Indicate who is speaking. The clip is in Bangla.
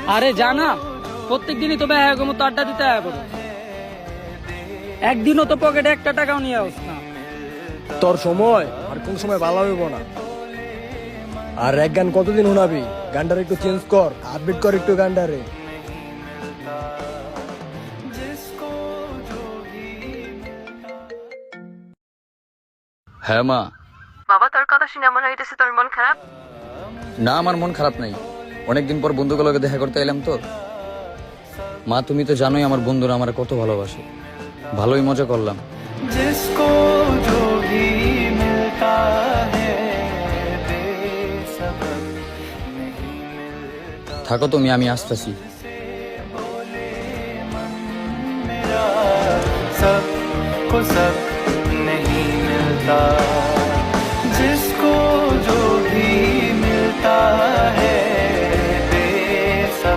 Speaker 1: আরে জানা, প্রত্যেক দিনই তো ব্যয় মতো আড্ডা দিতে আয়া করো। একদিনও তো পকেটে একটা টাকাও নিয়ে আস না।
Speaker 2: তোর সময় আর কোন সময় ভালো হইব না। আর এক গান কতদিন শোনাবি? গানটার একটু চেঞ্জ কর, আপডেট কর একটু গানটারে।
Speaker 3: হ্যাঁ মা।
Speaker 4: বাবা, তোর কথা শুনে মনে হইতেছে তোর মন খারাপ।
Speaker 3: না, আমার মন খারাপ নাই। অনেকদিন পর বন্ধুগুলোকে দেখা করতে এলাম তো। মা, তুমি তো জানোই আমার বন্ধুরা আমার কত ভালোবাসে। ভালোই মজা করলাম। থাকো তুমি, আমি আসতেছি।
Speaker 5: सबको सब नहीं मिलता।